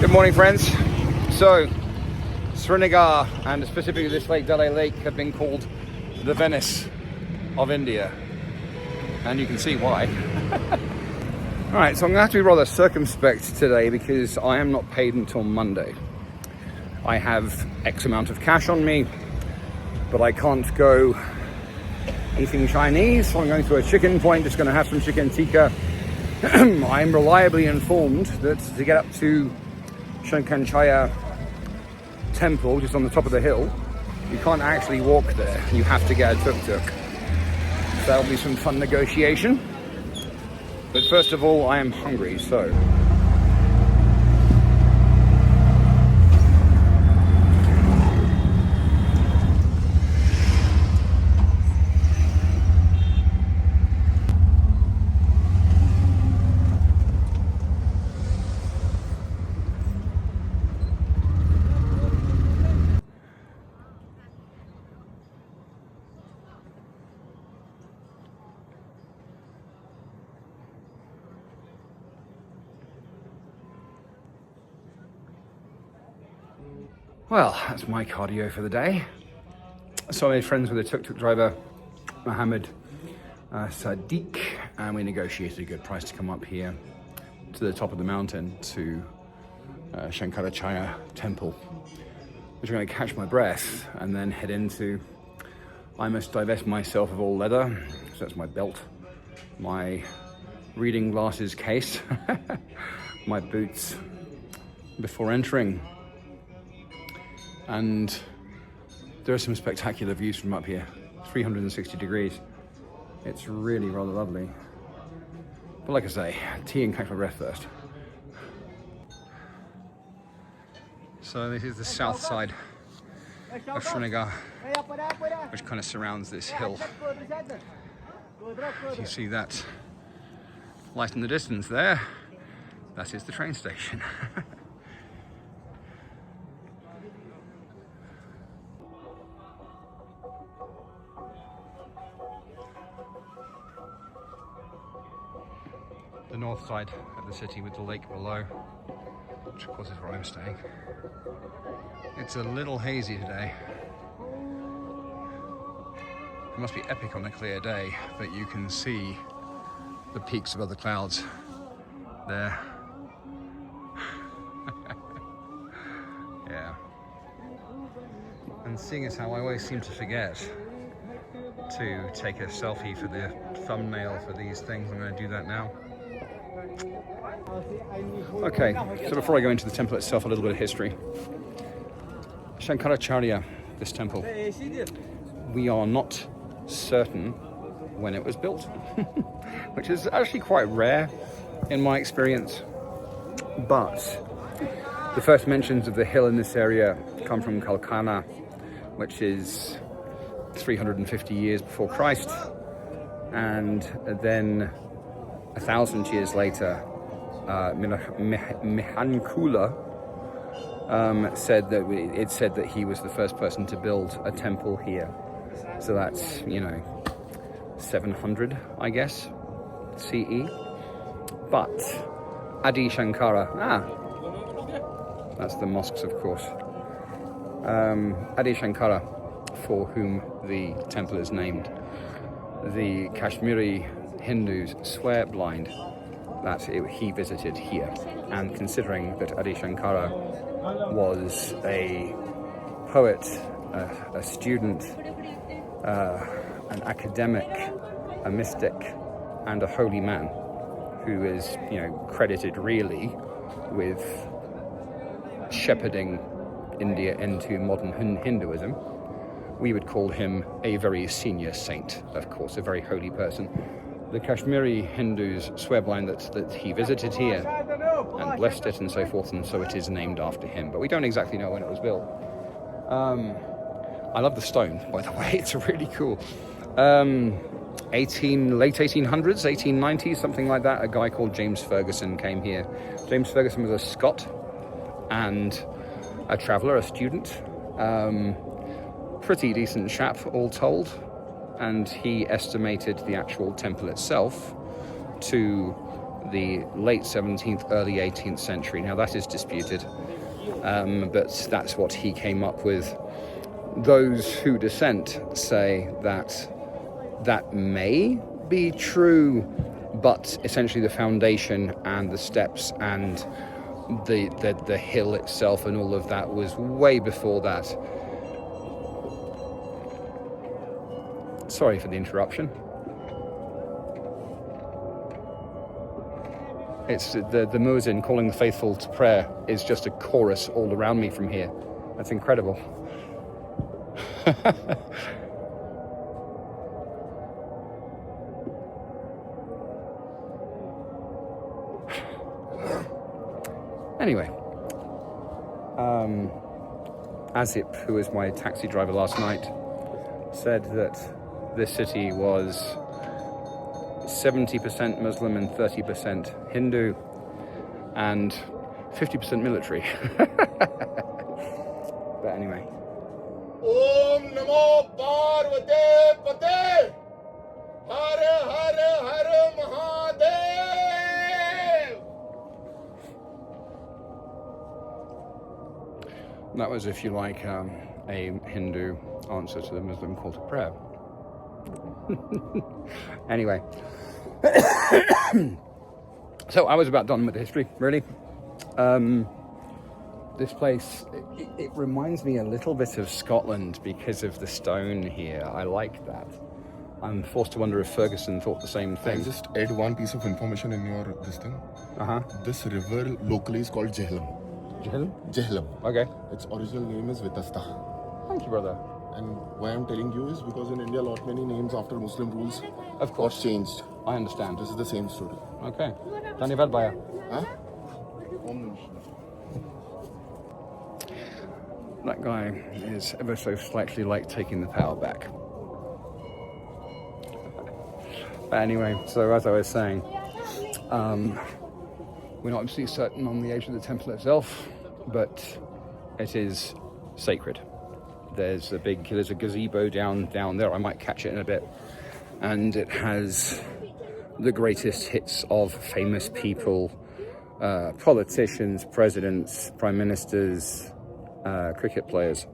Good morning, friends. So, Srinagar, and specifically this lake, Dal Lake, have been called the Venice of India. And you can see why. Alright, so I'm going to have to be rather circumspect today because I am not paid until Monday. I have X amount of cash on me, but I can't go eating Chinese, so I'm going to a chicken point, just going to have some chicken tikka. I'm reliably informed that to get up to Shankarachaya temple, just on the top of the hill, you can't actually walk there. You have to get a tuk-tuk. So that'll be some fun negotiation. But first of all, I am hungry, so... Well, that's my cardio for the day. So I made friends with a tuk-tuk driver, Mohammed Sadiq, and we negotiated a good price to come up here to the top of the mountain to Shankarachaya temple, which I'm going to catch my breath and then head into. I must divest myself of all leather, so that's my belt, my reading glasses case, my boots before entering. And there are some spectacular views from up here, 360 degrees. It's really rather lovely. But like I say, tea and catch my breath first. So this is the south side of Srinagar, which kind of surrounds this hill. You see that light in the distance there? That is the train station. The north side of the city with the lake below, which of course is where I'm staying. It's a little hazy today. It must be epic on a clear day, but you can see the peaks above the clouds there. Yeah. And seeing as how I always seem to forget to take a selfie for the thumbnail for these things, I'm going to do that now. Okay, so before I go into the temple itself, a little bit of history. Shankaracharya, this temple, we are not certain when it was built, which is actually quite rare in my experience. But the first mentions of the hill in this area come from Kalkana, which is 350 years before Christ, and then 1,000 years later, Mihankula said that he was the first person to build a temple here. So that's, 700, I guess, CE. But Adi Shankara, that's the mosques, of course. Adi Shankara, for whom the temple is named, the Kashmiri Hindus swear blind that he visited here. And considering that Adi Shankara was a poet, a student, an academic, a mystic, and a holy man who is, credited really with shepherding India into modern Hinduism, we would call him a very senior saint, of course, a very holy person. The Kashmiri Hindus swear blind that he visited here and blessed it and so forth, and so it is named after him. But we don't exactly know when it was built. I love the stone, by the way. It's really cool. Late 1800s, 1890s, something like that. A guy called James Ferguson came here. James Ferguson was a Scot and a traveller, a student. Pretty decent chap, all told. And he estimated the actual temple itself to the late 17th, early 18th century. Now that is disputed, but that's what he came up with. Those who dissent say that that may be true, but essentially the foundation and the steps and the hill itself and all of that was way before that. Sorry for the interruption. It's the muezzin calling the faithful to prayer is just a chorus all around me from here. That's incredible. Anyway, Azip, who was my taxi driver last night, said that this city was 70% Muslim and 30% Hindu and 50% military. But anyway. Om Namo Parvate Pate Hare Hare Hare Mahadev. That was, if you like, a Hindu answer to the Muslim call to prayer. Anyway. So I was about done with the history, really. This place, it reminds me a little bit of Scotland because of the stone here. I like that. I'm forced to wonder if Ferguson thought the same thing. I'll just add one piece of information in your this thing. This river locally is called Jhelum. Jhelum? Jhelum. Okay. Its original name is Vitasta. Thank you, brother. And why I'm telling you is because in India, lot many names after Muslim rules of course got changed. I understand. This is the same story. Okay. Dhanyavad bhaiya. Huh? That guy is ever so slightly like taking the power back. But anyway, so as I was saying, we're not absolutely certain on the age of the temple itself, but it is sacred. There's a gazebo down there. I might catch it in a bit. And it has the greatest hits of famous people, politicians, presidents, prime ministers, cricket players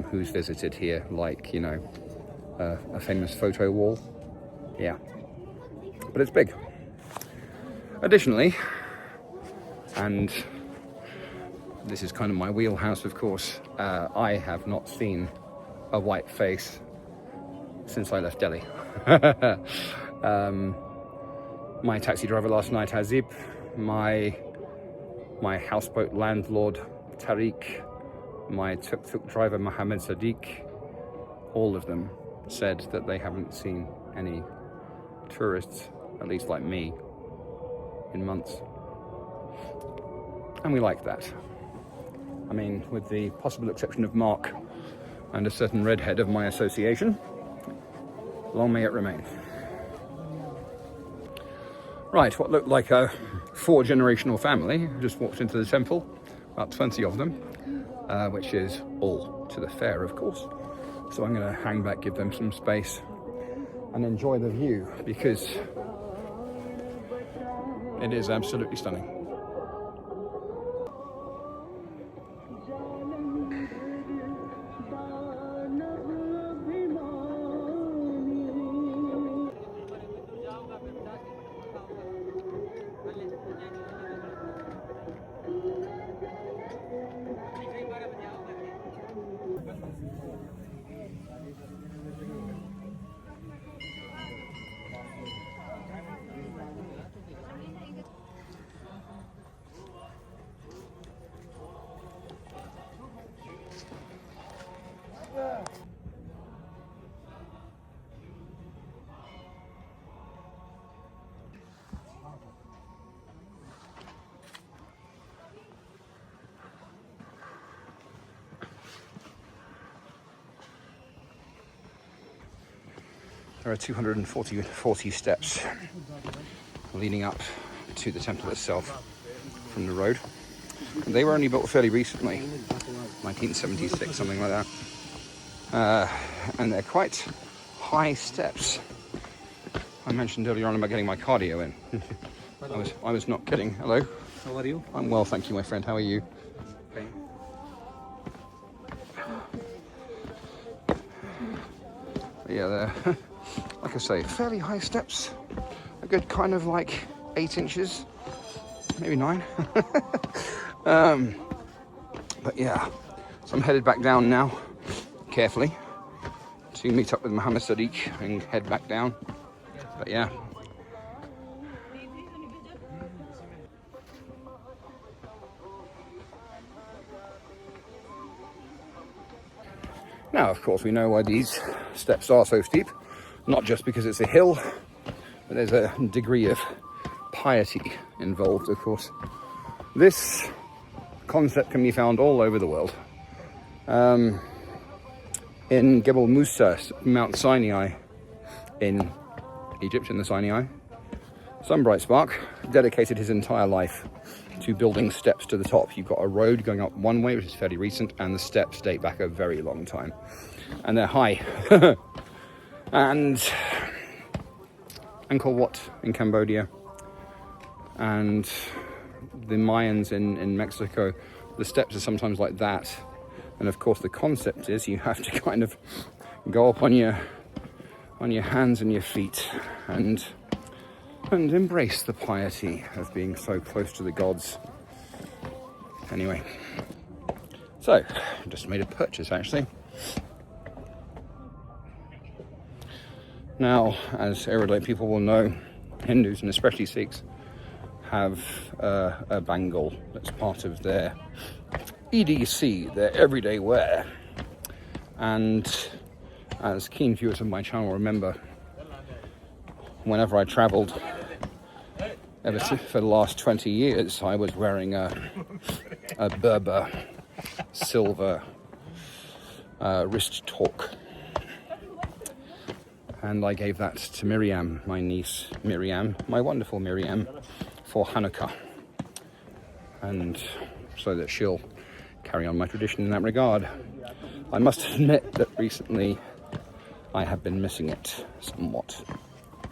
who's visited here, like, you know, a famous photo wall. Yeah. But it's big. Additionally, and this is kind of my wheelhouse, of course, I have not seen a white face since I left Delhi. My taxi driver last night, Azib, my houseboat landlord, Tariq, my tuk-tuk driver, Mohammed Sadiq, all of them said that they haven't seen any tourists, at least like me, in months. And we like that. I mean, with the possible exception of Mark and a certain redhead of my association, long may it remain. Right, what looked like a 4-generational family just walked into the temple, about 20 of them, which is all to the fair, of course. So I'm going to hang back, give them some space, and enjoy the view, because it is absolutely stunning. There are 240 steps leading up to the temple itself from the road. And they were only built fairly recently, 1976, something like that. And they're quite high steps. I mentioned earlier on about getting my cardio in. I was not kidding. Hello. How are you? I'm well, thank you, my friend. How are you? Fine. Yeah, they're, like I say, fairly high steps. A good kind of like 8 inches, maybe 9. But yeah, so I'm headed back down now, carefully, to meet up with Mohammed Sadiq and head back down. But yeah. Now, of course, we know why these steps are so steep. Not just because it's a hill, but there's a degree of piety involved, of course. This concept can be found all over the world. In Gebel Musa, Mount Sinai in Egypt, in the Sinai, some bright spark dedicated his entire life to building steps to the top. You've got a road going up one way, which is fairly recent, and the steps date back a very long time. And they're high. And Angkor Wat in Cambodia, and the Mayans in Mexico, the steps are sometimes like that. And of course the concept is you have to kind of go up on your hands and your feet and embrace the piety of being so close to the gods. Anyway, so I just made a purchase actually. Now, as erudite people will know, Hindus and especially Sikhs have a bangle that's part of their EDC, their everyday wear. And as keen viewers of my channel remember, whenever I travelled, for the last 20 years, I was wearing a Berber silver wrist torque. And I gave that to Miriam, my niece Miriam, my wonderful Miriam, for Hanukkah. And so that she'll carry on my tradition in that regard. I must admit that recently I have been missing it somewhat.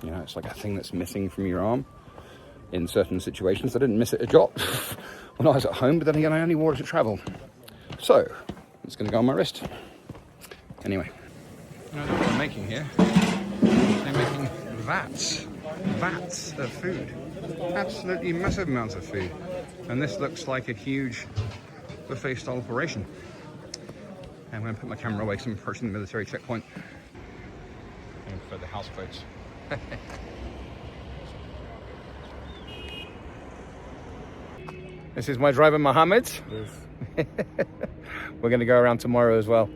You know, it's like a thing that's missing from your arm in certain situations. I didn't miss it a jot when I was at home, but then again, I only wore it to travel. So, it's going to go on my wrist. Anyway. You know what I'm making here? They're making vats of food. Absolutely massive amounts of food. And this looks like a huge buffet-style operation. And I'm going to put my camera away because I'm approaching the military checkpoint. And for the house boats. This is my driver, Mohammed. Yes. We're going to go around tomorrow as well.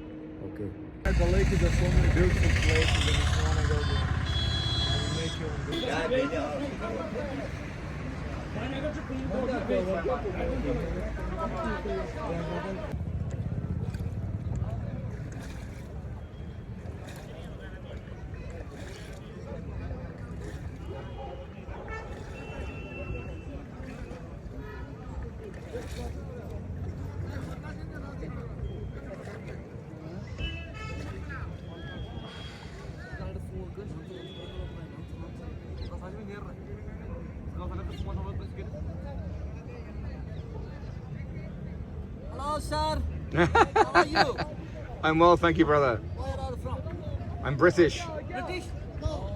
Okay. The lake is a so many beautiful places and if you want to go there, I will make you Hello, sir. How are you? I'm well, thank you, brother. Where are you from? I'm British. British? No.